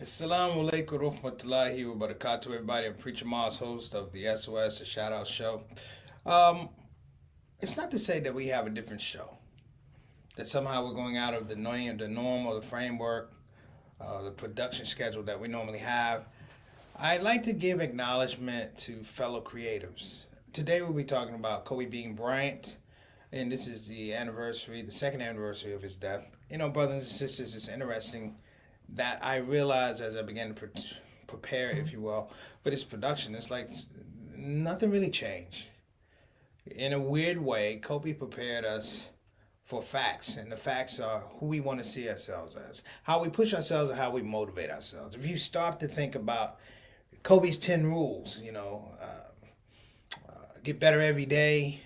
Assalamu alaikum rahmatullahi wa barakatuh, everybody. I'm Preacher Mars, host of the SOS, the Shout Out Show. Um, it's not to say that we have a different show, that somehow we're going out of the norm or the framework, the production schedule that we normally have. I'd like to give acknowledgement to fellow creatives. Today we'll be talking about Kobe Bean Bryant, and this is the second anniversary of his death. You know, brothers and sisters, it's interesting that I realized as I began to prepare, if you will, for this production. It's like nothing really changed. In a weird way, Kobe prepared us for facts, and the facts are who we want to see ourselves as, how we push ourselves, and how we motivate ourselves. If you start to think about Kobe's 10 rules, get better every day,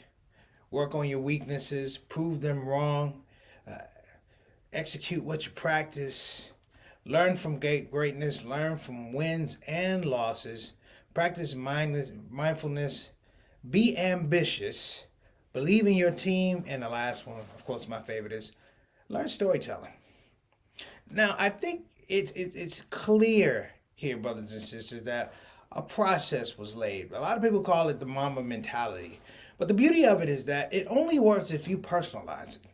work on your weaknesses, prove them wrong, execute what you practice, learn from greatness, learn from wins and losses, practice mindfulness, be ambitious, believe in your team, and the last one, of course, my favorite is learn storytelling. Now, I think it's clear here, brothers and sisters, that a process was laid. A lot of people call it the Mamba Mentality. But the beauty of it is that it only works if you personalize it.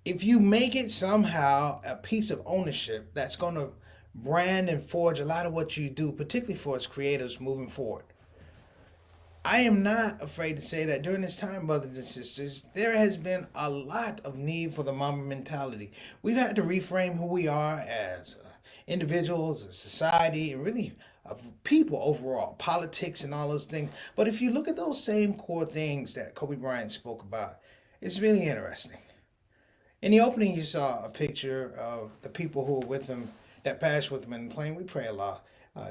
If you make it somehow a piece of ownership that's going to brand and forge a lot of what you do, particularly for us creators moving forward. I am not afraid to say that during this time, brothers and sisters, there has been a lot of need for the Mamba mentality. We've had to reframe who we are as individuals, as society, and really people overall, politics and all those things. But if you look at those same core things that Kobe Bryant spoke about, it's really interesting. In the opening, you saw a picture of the people who were with him, that passed with him in the plane. We pray Allah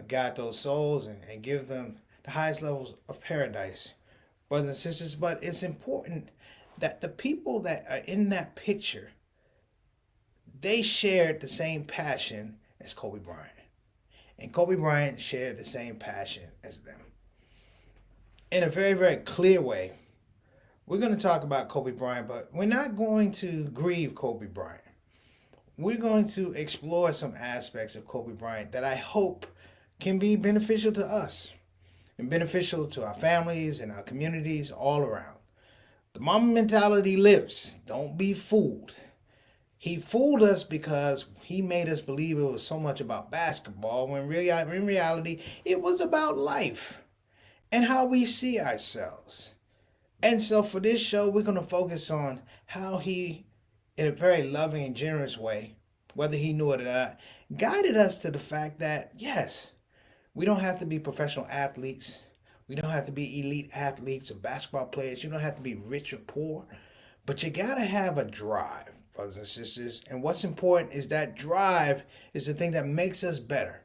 guide those souls and give them the highest levels of paradise, brothers and sisters. But it's important that the people that are in that picture, they shared the same passion as Kobe Bryant. And Kobe Bryant shared the same passion as them. In a very, very clear way, we're going to talk about Kobe Bryant, but we're not going to grieve Kobe Bryant. We're going to explore some aspects of Kobe Bryant that I hope can be beneficial to us and beneficial to our families and our communities all around. The Mamba mentality lives. Don't be fooled. He fooled us because he made us believe it was so much about basketball when in reality it was about life and how we see ourselves. And so for this show, we're going to focus on how he, in a very loving and generous way, whether he knew it or not, guided us to the fact that, yes, we don't have to be professional athletes. We don't have to be elite athletes or basketball players. You don't have to be rich or poor. But you got to have a drive, brothers and sisters. And what's important is that drive is the thing that makes us better.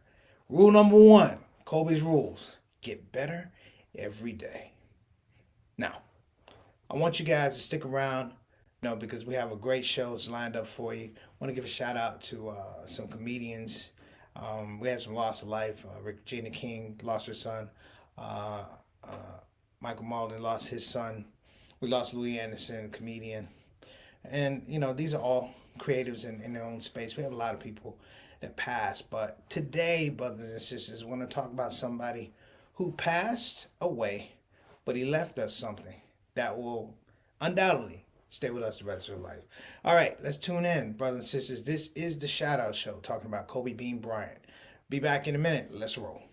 Rule number one, Kobe's rules: get better every day. Now, I want you guys to stick around, because we have a great shows lined up for you. I want to give a shout out to some comedians. We had some loss of life. Regina King lost her son. Michael Malden lost his son. We lost Louis Anderson, comedian. And, these are all creatives in their own space. We have a lot of people that passed. But today, brothers and sisters, I want to talk about somebody who passed away, but he left us something that will undoubtedly stay with us the rest of our life. All right, let's tune in, brothers and sisters. This is the Shout Out Show, talking about Kobe Bean Bryant. Be back in a minute. Let's roll.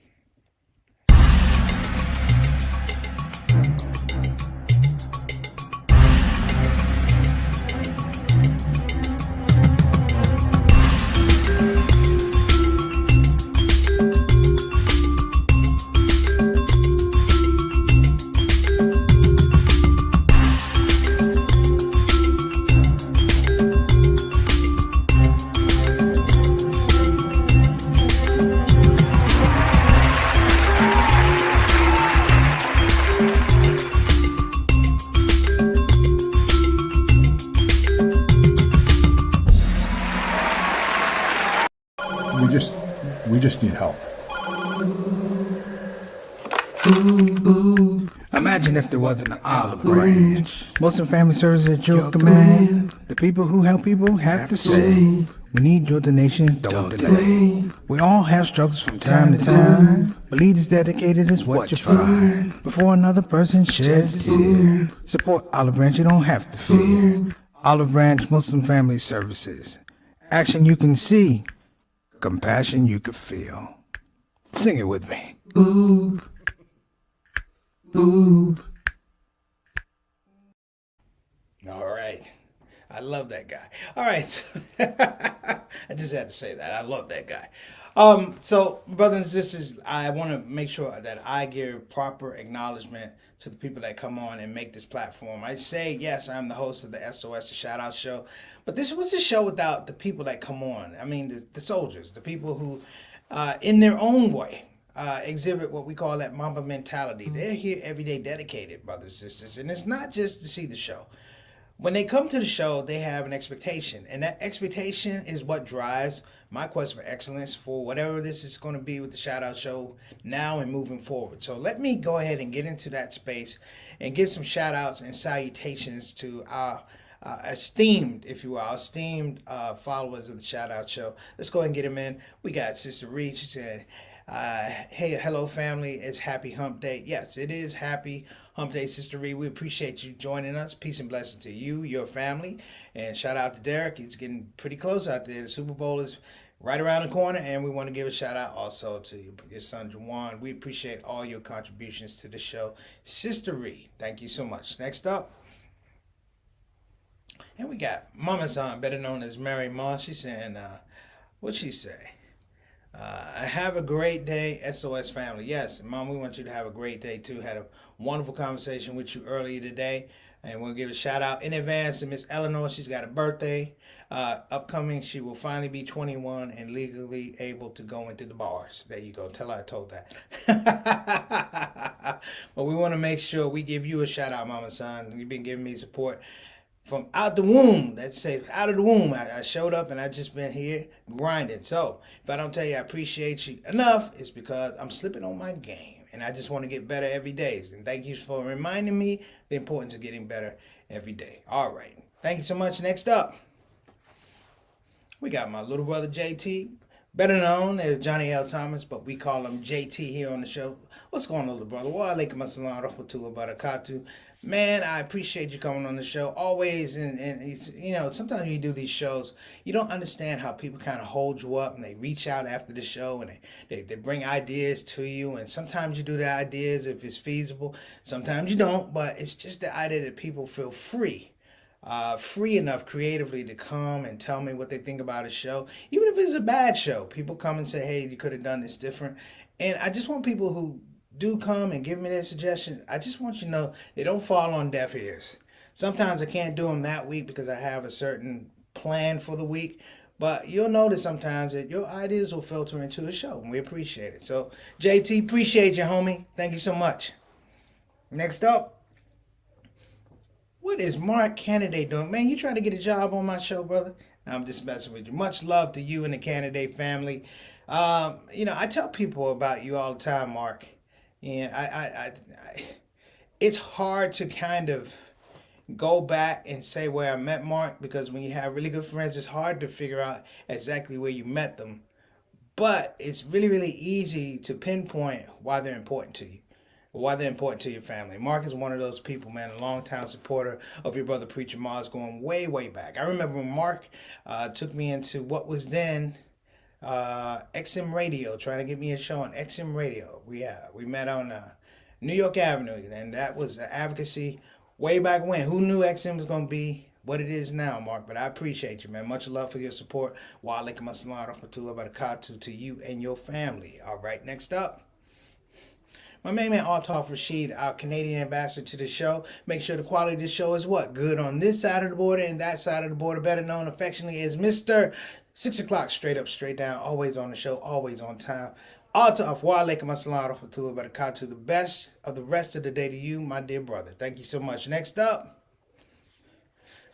We just need help. Imagine if there wasn't an olive branch. Muslim Family Services at your command. The people who help people have to say, We need your donations, don't delay. We all have struggles from time to time. But leaders dedicated is what you find. Before another person sheds a tear. Support Olive Branch, you don't have to fear. Olive Branch Muslim Family Services. Action you can see, compassion you can feel. Sing it with me. Ooh. Ooh. All right. I love that guy. All right. I just had to say that. I love that guy. So, brothers and sisters, I want to make sure that I give proper acknowledgement to the people that come on and make this platform. I say, yes, I'm the host of the SOS, the Shout Out Show, but this was a show without the people that come on. I mean, the soldiers, the people who, in their own way, exhibit what we call that Mamba Mentality. They're here every day dedicated, brothers and sisters, and it's not just to see the show. When they come to the show, they have an expectation, and that expectation is what drives my quest for excellence for whatever this is going to be with the Shout Out Show now and moving forward. So let me go ahead and get into that space and give some shout outs and salutations to our esteemed, if you will, our esteemed followers of the Shout Out Show. Let's go ahead and get them in. We got Sister Reed. She said, hey, hello family, it's Happy Hump Day. Yes, it is Happy Hump Day, Sister Reed. We appreciate you joining us. Peace and blessing to you, your family, and shout out to Derek. It's getting pretty close out there. The Super Bowl is right around the corner, and we want to give a shout out also to your son Jawan. We appreciate all your contributions to the show. Sister Reed, thank you so much. Next up, and we got Mama San, better known as Mary Ma. She's saying, what'd she say? Have a great day, SOS family. Yes, Mom, we want you to have a great day too. Had a wonderful conversation with you earlier today. And we'll give a shout out in advance to Miss Eleanor. She's got a birthday upcoming. She will finally be 21 and legally able to go into the bars. There you go. Tell her I told that. But we want to make sure we give you a shout out, Mama Son. You've been giving me support from out the womb. Let's say out of the womb. I showed up and I just been here grinding. So if I don't tell you I appreciate you enough, it's because I'm slipping on my game. And I just want to get better every day. And thank you for reminding me the importance of getting better every day. All right. Thank you so much. Next up, we got my little brother JT, better known as Johnny L. Thomas, but we call him JT here on the show. What's going on, little brother? Wa alaikum assalam rahmatullahi wa barakatuh. Man, I appreciate you coming on the show always. And you know, sometimes when you do these shows, you don't understand how people kind of hold you up and they reach out after the show and they bring ideas to you. And sometimes you do the ideas if it's feasible. Sometimes you don't. But it's just the idea that people feel free enough creatively to come and tell me what they think about a show. Even if it's a bad show, people come and say, hey, you could have done this different. And I just want people who do come and give me their suggestions. I just want you to know they don't fall on deaf ears. Sometimes I can't do them that week because I have a certain plan for the week. But you'll notice sometimes that your ideas will filter into a show, and we appreciate it. So, JT, appreciate you, homie. Thank you so much. Next up, what is Mark Candidate doing? Man, you trying to get a job on my show, brother? I'm just messing with you. Much love to you and the Candidate family. You know, I tell people about you all the time, Mark. And it's hard to kind of go back and say where I met Mark, because when you have really good friends, it's hard to figure out exactly where you met them. But it's really, really easy to pinpoint why they're important to you, or why they're important to your family. Mark is one of those people, man, a long-time supporter of your brother Preacher Mars, going way, way back. I remember when Mark took me into what was then XM Radio, trying to get me a show on XM Radio. We met on New York Avenue, and that was advocacy way back when. Who knew XM was going to be what it is now, Mark? But I appreciate you, man. Much love for your support. Wa alaikum assalam rahmatullahi wa barakatuh to you and your family. All right, next up, my main man, Altaf Rashid, our Canadian ambassador to the show. Make sure the quality of the show is what? Good on this side of the border and that side of the border. Better known affectionately as Mr. 6 o'clock, straight up, straight down. Always on the show, always on time. Altaf, wa alaikum assalam rahmatullahi wa barakatuh. The best of the rest of the day to you, my dear brother. Thank you so much. Next up,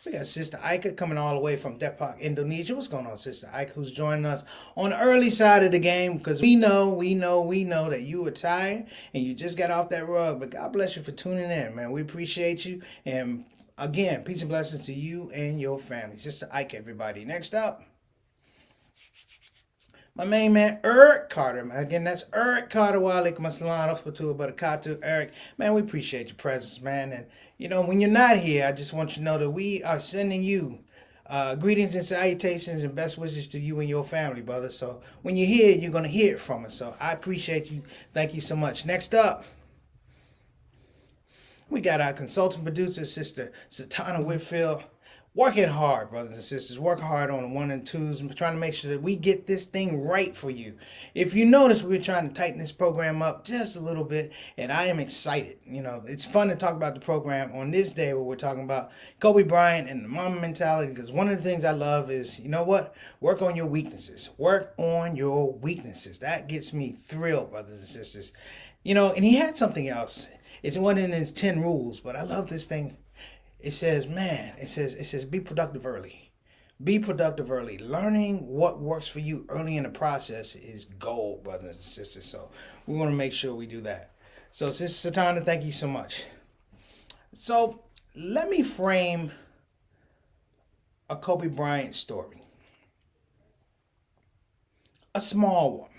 we got Sister Ika coming all the way from Depok, Indonesia. What's going on, Sister Ika, who's joining us on the early side of the game? Because we know that you were tired and you just got off that rug. But God bless you for tuning in, man. We appreciate you. And again, peace and blessings to you and your family. Sister Ika, everybody. Next up, My main man, Eric Carter. Again, that's Eric Carter. Walaikum assalam rahmatullahi wa barakatuh. Eric, man, we appreciate your presence, man. And, when you're not here, I just want you to know that we are sending you greetings and salutations and best wishes to you and your family, brother. So when you're here, you're going to hear it from us. So I appreciate you. Thank you so much. Next up, we got our consultant producer, Sister Satana Whitfield. Working hard, brothers and sisters. Work hard on the 1 and 2s and trying to make sure that we get this thing right for you. If you notice, we're trying to tighten this program up just a little bit, and I am excited. It's fun to talk about the program on this day where we're talking about Kobe Bryant and the Mamba Mentality, because one of the things I love is, work on your weaknesses. Work on your weaknesses. That gets me thrilled, brothers and sisters. And he had something else. It's one in his 10 rules, but I love this thing. It says, be productive early. Be productive early. Learning what works for you early in the process is gold, brothers and sisters. So we want to make sure we do that. So, Sister Satana, thank you so much. So let me frame a Kobe Bryant story. A small one.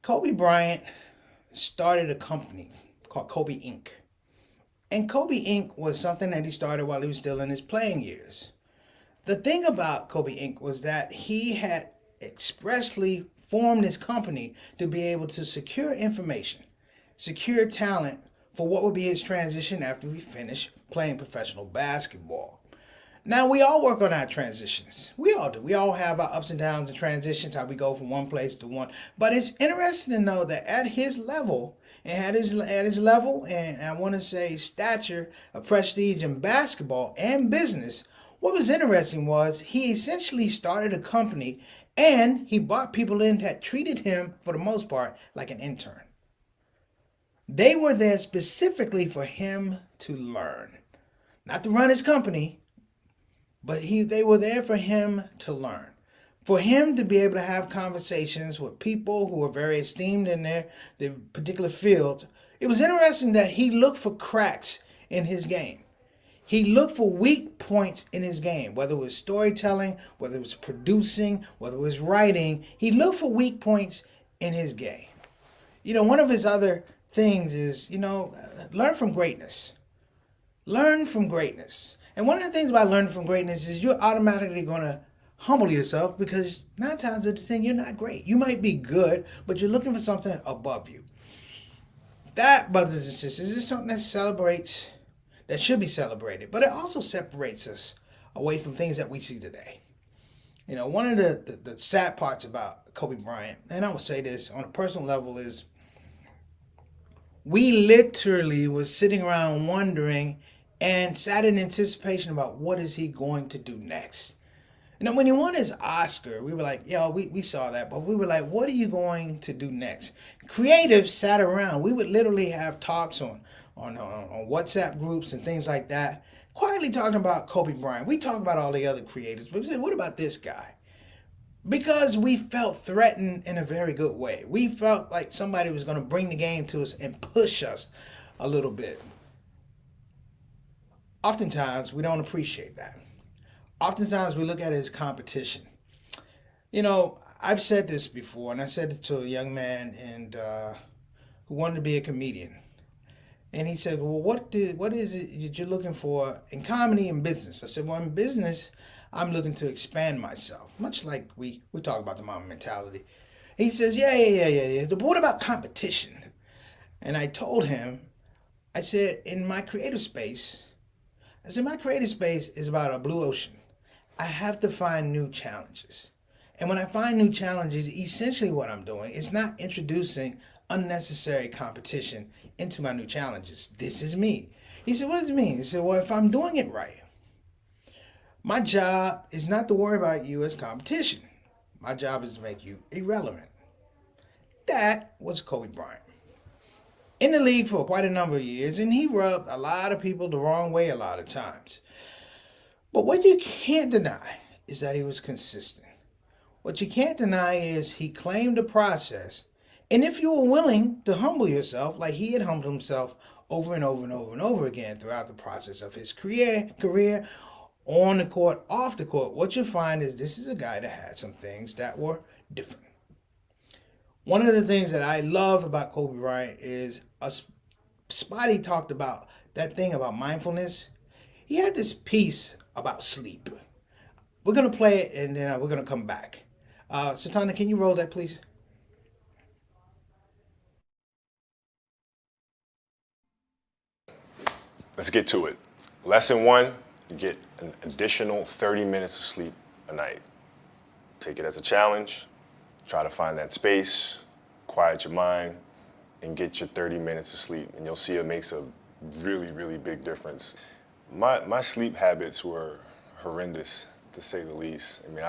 Kobe Bryant started a company called Kobe Inc. And Kobe Inc. was something that he started while he was still in his playing years. The thing about Kobe Inc. was that he had expressly formed his company to be able to secure information, secure talent for what would be his transition after he finished playing professional basketball. Now, we all work on our transitions. We all do. We all have our ups and downs and transitions, how we go from one place to one. But it's interesting to know that at his level, and at his level, and I want to say stature of prestige in basketball and business, what was interesting was he essentially started a company and he brought people in that treated him, for the most part, like an intern. They were there specifically for him to learn. Not to run his company, but they were there for him to learn. For him to be able to have conversations with people who are very esteemed in their particular fields. It was interesting that he looked for cracks in his game. He looked for weak points in his game, whether it was storytelling, whether it was producing, whether it was writing. He looked for weak points in his game. One of his other things is, learn from greatness. Learn from greatness. And one of the things about learning from greatness is you're automatically going to humble yourself, because 9 times out of 10 you're not great. You might be good, but you're looking for something above you. That, brothers and sisters, is something that should be celebrated, but it also separates us away from things that we see today. One of the sad parts about Kobe Bryant, and I would say this on a personal level, is we literally was sitting around wondering and sat in anticipation about what is he going to do next. When he won his Oscar, we were like, we saw that, but we were like, what are you going to do next? Creatives sat around. We would literally have talks on WhatsApp groups and things like that, quietly talking about Kobe Bryant. We talk about all the other creatives, but we said, what about this guy? Because we felt threatened in a very good way. We felt like somebody was going to bring the game to us and push us a little bit. Oftentimes, we don't appreciate that. Oftentimes we look at it as competition. I've said this before, and I said it to a young man who wanted to be a comedian. And he said, well, what is it that you're looking for in comedy and business? I said, well, in business, I'm looking to expand myself, much like we talk about the Mamba Mentality. He says, yeah. But what about competition? And I told him, I said, my creative space is about a blue ocean. I have to find new challenges. And when I find new challenges, essentially what I'm doing is not introducing unnecessary competition into my new challenges. This is me. He said, what does it mean? He said, well, if I'm doing it right, my job is not to worry about you as competition. My job is to make you irrelevant. That was Kobe Bryant. In the league for quite a number of years, and he rubbed a lot of people the wrong way a lot of times. But what you can't deny is that he was consistent. What you can't deny is he claimed the process. And if you were willing to humble yourself, like he had humbled himself over and over and over and over again throughout the process of his career, on the court, off the court, what you'll find is this is a guy that had some things that were different. One of the things that I love about Kobe Bryant is a spot he talked about, that thing about mindfulness. He had this piece about sleep. We're going to play it and then we're going to come back. Satana, can you roll that, please? Let's get to it. Lesson 1, you get an additional 30 minutes of sleep a night. Take it as a challenge. Try to find that space, quiet your mind, and get your 30 minutes of sleep. And you'll see it makes a really, really big difference. My sleep habits were horrendous, to say the least. I mean,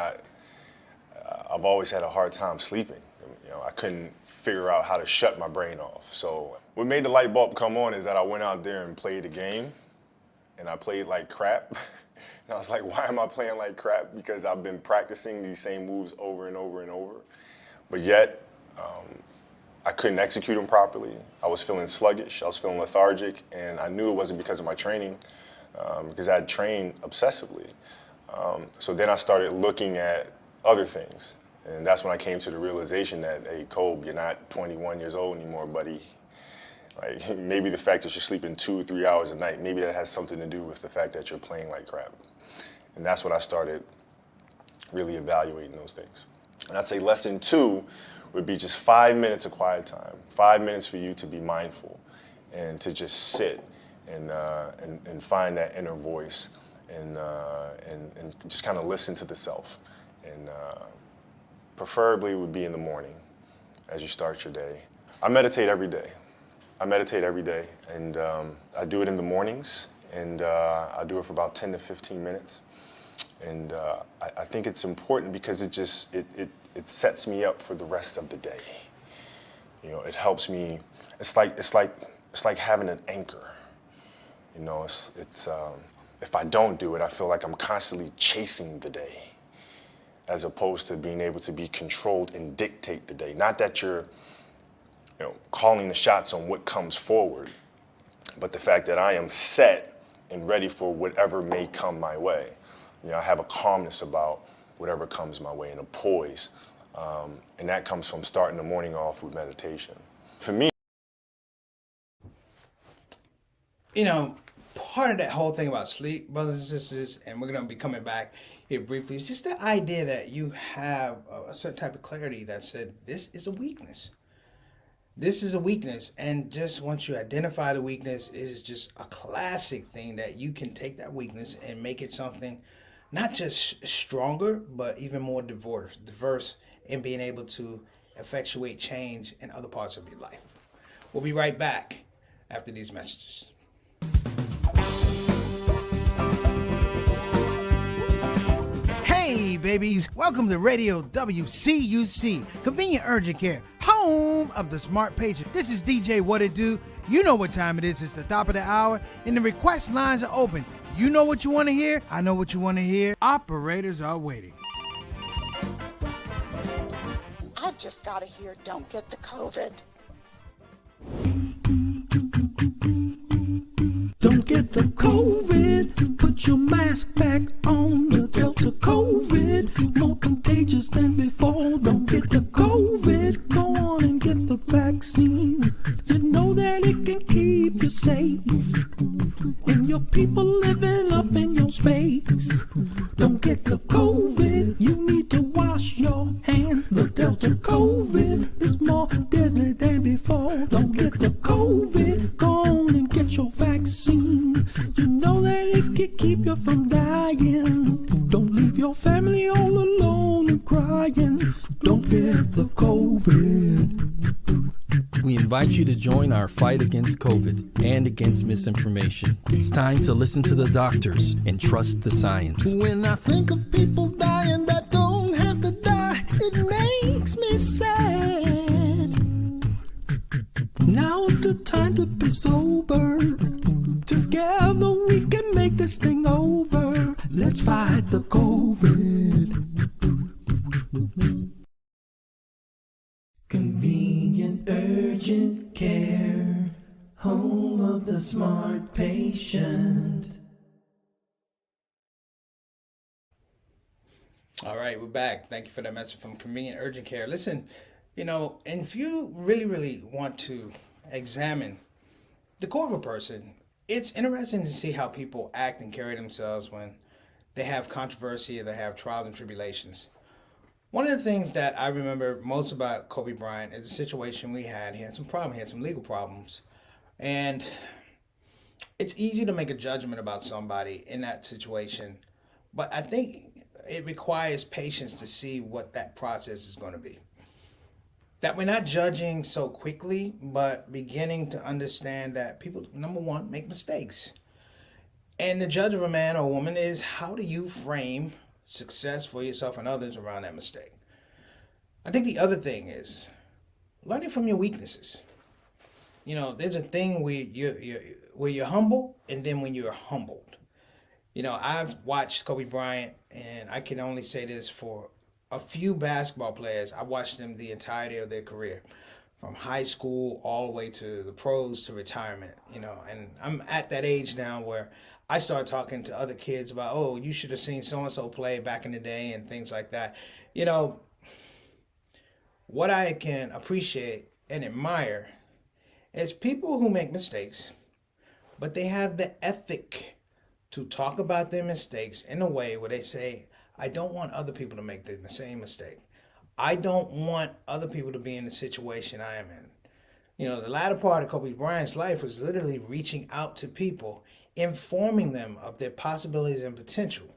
I've always had a hard time sleeping. You know, I couldn't figure out how to shut my brain off. So what made the light bulb come on is that I went out there and played a game, and I played like crap. And I was like, why am I playing like crap? Because I've been practicing these same moves over and over and over. But yet, I couldn't execute them properly. I was feeling sluggish, I was feeling lethargic, and I knew it wasn't because of my training, because I had trained obsessively. So then I started looking at other things. And that's when I came to the realization that, hey, Kobe, you're not 21 years old anymore, buddy. Like, maybe the fact that you're sleeping 2 or 3 hours a night, maybe that has something to do with the fact that you're playing like crap. And that's when I started really evaluating those things. And I'd say lesson 2 would be just 5 minutes of quiet time, 5 minutes for you to be mindful and to just sit and find that inner voice and just kind of listen to the self. And preferably would be in the morning as you start your day. I meditate every day. And I do it in the mornings, and I do it for about 10 to 15 minutes. And I think it's important because it sets me up for the rest of the day. You know, it helps me. It's like having an anchor. You know, if I don't do it, I feel like I'm constantly chasing the day, as opposed to being able to be controlled and dictate the day. Not that you're, calling the shots on what comes forward, but the fact that I am set and ready for whatever may come my way. You know, I have a calmness about whatever comes my way and a poise. And that comes from starting the morning off with meditation. For me, part of that whole thing about sleep, brothers and sisters, and we're going to be coming back here briefly, is just the idea that you have a certain type of clarity that said, this is a weakness. This is a weakness. And just once you identify the weakness, is just a classic thing that you can take that weakness and make it something not just stronger, but even more diverse in being able to effectuate change in other parts of your life. We'll be right back after these messages. Hey, babies. Welcome to Radio WCUC, Convenient Urgent Care, home of the smart patient. This is DJ What It Do. You know what time it is. It's the top of the hour, and the request lines are open. You know what you want to hear. I know what you want to hear. Operators are waiting. I just got to hear, don't get the COVID. Don't get the COVID. Put your mask back on. The Delta COVID, more contagious than before. Don't get the COVID. Go on and get the vaccine. You know that it can keep you safe, and your people living up in your space. Don't get the COVID. You need to wash your hands. The Delta COVID is more deadly than before. Don't get the COVID. Go on and get your vaccine. You know that it can keep you from dying. Don't leave your family all alone and crying. Don't get the COVID. We invite you to join our fight against COVID and against misinformation. It's time to listen to the doctors and trust the science. When I think of people dying that don't have to die, it makes me sad. Now's the time to be sober. Together we can make this thing over. Let's fight the COVID. Convenient urgent care, home of the smart patient. All right, we're back. Thank you for that message from Convenient Urgent Care. Listen, and if you really, really want to examine the core of a person, it's interesting to see how people act and carry themselves when they have controversy or they have trials and tribulations. One of the things that I remember most about Kobe Bryant is the situation we had. He had some problem. He had some legal problems, and it's easy to make a judgment about somebody in that situation, but I think it requires patience to see what that process is going to be. That we're not judging so quickly, but beginning to understand that people, number one, make mistakes. And the judge of a man or woman is how do you frame success for yourself and others around that mistake. I think the other thing is learning from your weaknesses. There's a thing where you're humble and then when you're humbled. I've watched Kobe Bryant, and I can only say this for a few basketball players. I watched them the entirety of their career, from high school all the way to the pros to retirement. And I'm at that age now where I start talking to other kids about, oh, you should have seen so and so play back in the day and things like that. What I can appreciate and admire is people who make mistakes, but they have the ethic to talk about their mistakes in a way where they say, I don't want other people to make the same mistake. I don't want other people to be in the situation I am in. The latter part of Kobe Bryant's life was literally reaching out to people, informing them of their possibilities and potential.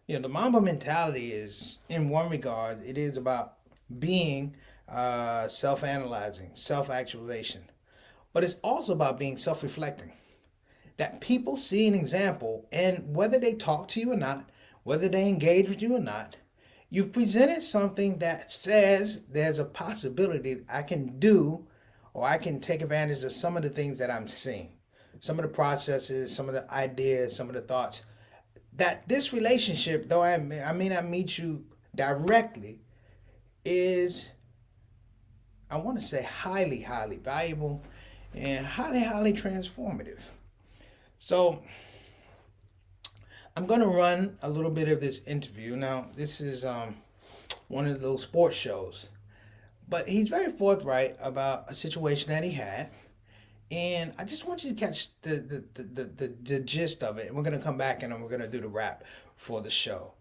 The Mamba Mentality is, in one regard, it is about being self-analyzing, self-actualization. But it's also about being self-reflecting. That people see an example, and whether they talk to you or not, whether they engage with you or not, you've presented something that says there's a possibility I can do or I can take advantage of some of the things that I'm seeing, some of the processes, some of the ideas, some of the thoughts. That this relationship, though I may not meet you directly, is, I want to say, highly, highly valuable and highly, highly transformative. So I'm going to run a little bit of this interview. Now, this is one of those sports shows, but he's very forthright about a situation that he had. And I just want you to catch the gist of it. And we're going to come back and we're going to do the wrap for the show.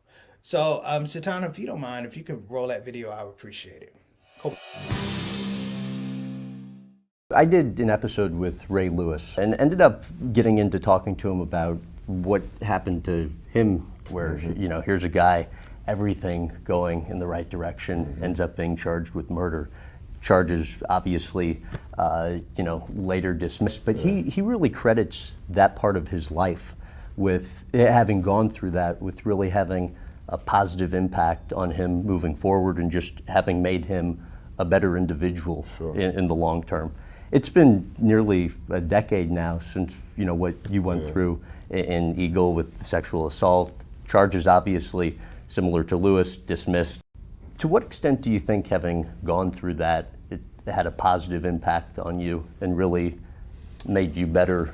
So, Satana, if you don't mind, if you could roll that video, I would appreciate it. Cool. I did an episode with Ray Lewis and ended up getting into talking to him about what happened to him, where, here's a guy, everything going in the right direction, ends up being charged with murder. Charges obviously, later dismissed, but he really credits that part of his life with having gone through that, with really having a positive impact on him moving forward and just having made him a better individual in the long term. It's been nearly a decade now since, what you went through in Eagle with sexual assault. Charges obviously similar to Lewis, dismissed. To what extent do you think having gone through that, it had a positive impact on you and really made you better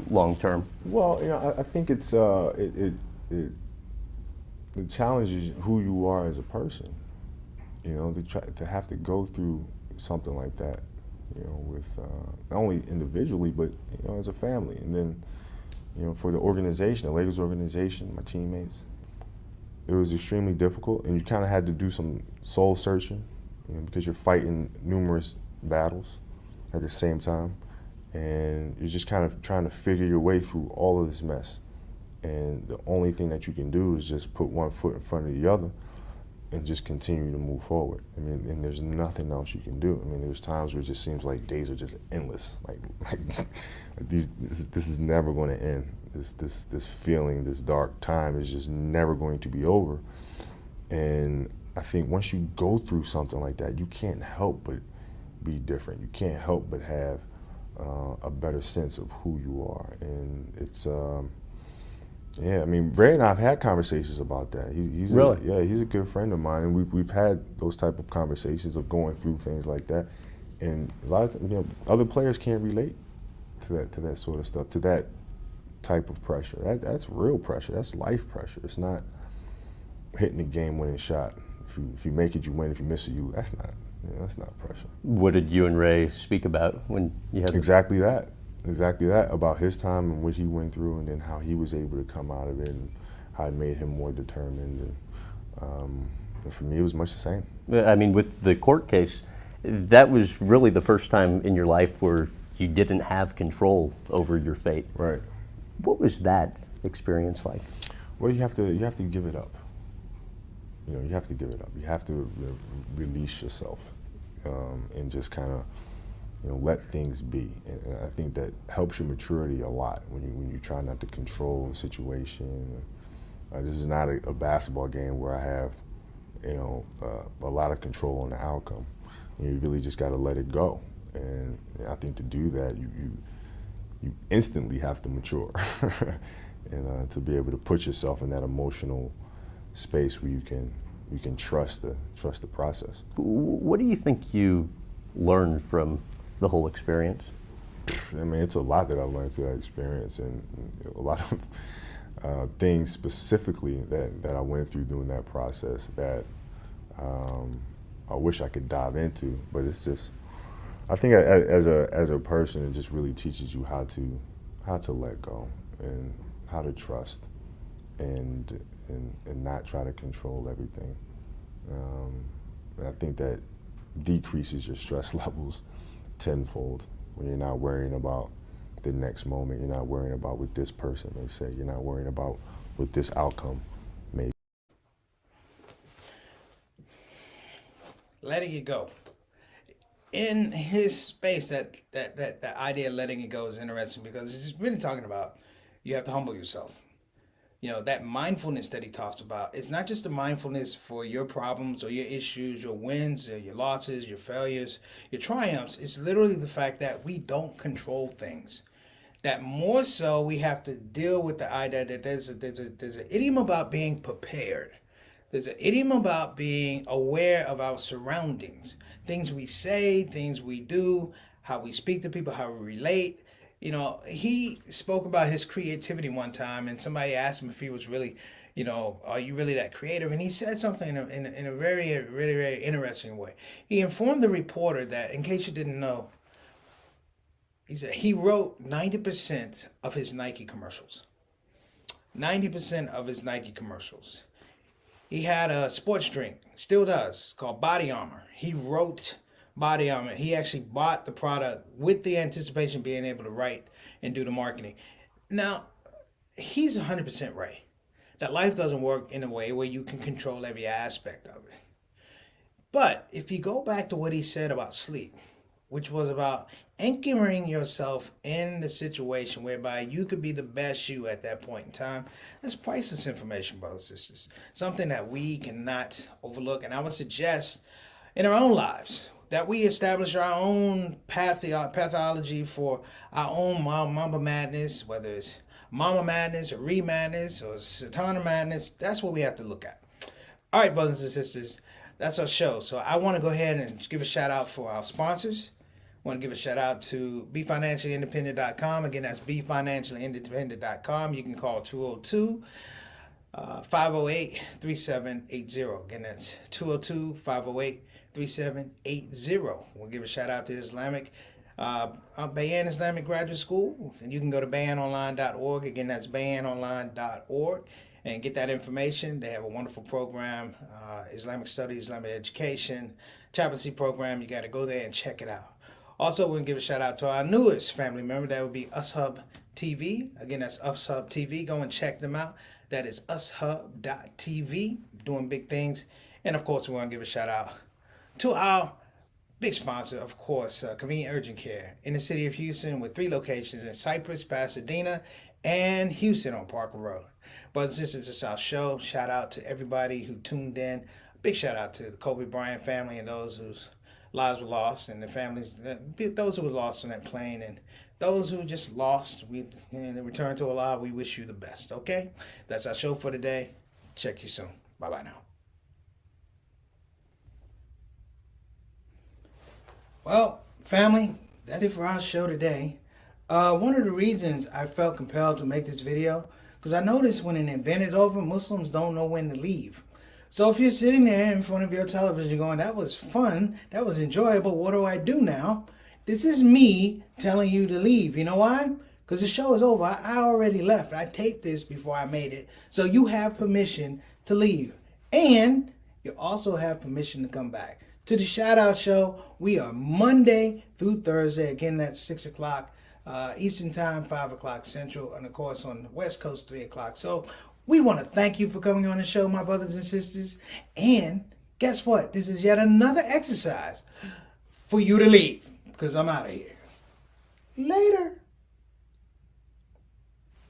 long term? Well, I think it's the challenge is who you are as a person. To have to go through something like that, with not only individually but as a family, and then for the organization, the Lakers organization, my teammates, it was extremely difficult, and you kind of had to do some soul searching, because you're fighting numerous battles at the same time, and you're just kind of trying to figure your way through all of this mess. And the only thing that you can do is just put one foot in front of the other and just continue to move forward. And there's nothing else you can do. There's times where it just seems like days are just endless. This is never going to end. This feeling, this dark time is just never going to be over. And I think once you go through something like that, you can't help but be different. You can't help but have a better sense of who you are. And it's, Ray and I have had conversations about that. He's really? He's a good friend of mine, and we've had those type of conversations of going through things like that. And a lot of times, other players can't relate to that sort of stuff, to that type of pressure. That's real pressure. That's life pressure. It's not hitting the game-winning shot. If you make it, you win. If you miss it, you. That's not pressure. What did you and Ray speak about when you had Exactly that about his time and what he went through, and then how he was able to come out of it, and how it made him more determined. And for me, it was much the same. I mean, with the court case, that was really the first time in your life where you didn't have control over your fate. Right. What was that experience like? Well, you have to give it up. You have to give it up. You have to release yourself, and just kind of, let things be. And I think that helps your maturity a lot when you try not to control the situation. This is not a basketball game where I have, a lot of control on the outcome. You really just got to let it go. And I think to do that, you instantly have to mature, and to be able to put yourself in that emotional space where you can trust the process. What do you think you learned from the whole experience? I mean, it's a lot that I've learned through that experience, and a lot of things specifically that I went through during that process that I wish I could dive into, but it's just, I think as a person, it just really teaches you how to let go and how to trust and not try to control everything. And I think that decreases your stress levels tenfold when you're not worrying about the next moment. You're not worrying about what this person may say. You're not worrying about what this outcome may be. Letting it go. In his space, that idea of letting it go is interesting because it's really talking about you have to humble yourself. That mindfulness that he talks about is not just the mindfulness for your problems or your issues, your wins, or your losses, your failures, your triumphs. It's literally the fact that we don't control things. That more so we have to deal with the idea that there's an idiom about being prepared. There's an idiom about being aware of our surroundings. Things we say, things we do, how we speak to people, how we relate. He spoke about his creativity one time, and somebody asked him if he was really, are you really that creative? And he said something in a very, really, very interesting way. He informed the reporter that, in case you didn't know, he said he wrote 90% of his Nike commercials. 90% of his Nike commercials. He had a sports drink, still does, called Body Armor. He wrote Body Armor. He actually bought the product with the anticipation of being able to write and do the marketing. Now, he's 100% right. That life doesn't work in a way where you can control every aspect of it. But if you go back to what he said about sleep, which was about anchoring yourself in the situation whereby you could be the best you at that point in time, that's priceless information, brothers and sisters. Something that we cannot overlook. And I would suggest in our own lives, that we establish our own pathology for our own Mamba madness, whether it's Mama madness or Madness or Satana madness. That's what we have to look at. All right, brothers and sisters, that's our show. So I want to go ahead and give a shout out for our sponsors. I want to give a shout out to BeFinanciallyIndependent.com. Again, that's BeFinanciallyIndependent.com. You can call 202 508-3780. Again, that's 202-508-3780. We'll give a shout out to Islamic Bayan Islamic Graduate School. And you can go to bayanonline.org. Again, that's bayanonline.org, and get that information. They have a wonderful program, Islamic Studies, Islamic Education, chaplaincy program. You got to go there and check it out. Also, we're going to give a shout out to our newest family member. That would be UsHub TV. Again, that's UsHub TV. Go and check them out. That is ushub.tv, doing big things. And of course, we want to give a shout out to our big sponsor, of course, Convenient Urgent Care in the city of Houston, with 3 locations in Cypress, Pasadena, and Houston on Parker Road. Brothers and sisters, it's our show. Shout out to everybody who tuned in. Big shout out to the Kobe Bryant family and those whose lives were lost, and the families, those who were lost on that plane, and those who just lost, in return to Allah, we wish you the best, okay? That's our show for today. Check you soon. Bye-bye now. Well, family, that's it for our show today. One of the reasons I felt compelled to make this video, because I noticed when an event is over, Muslims don't know when to leave. So if you're sitting there in front of your television going, that was fun, that was enjoyable, what do I do now? This is me telling you to leave. You know why? Because the show is over. I already left. I taped this before I made it. So you have permission to leave. And you also have permission to come back. To the Shout Out Show, we are Monday through Thursday. Again, that's 6 o'clock Eastern Time, 5 o'clock Central, and of course on the West Coast, 3 o'clock. So we want to thank you for coming on the show, my brothers and sisters. And guess what? This is yet another exercise for you to leave, because I'm out of here. Later.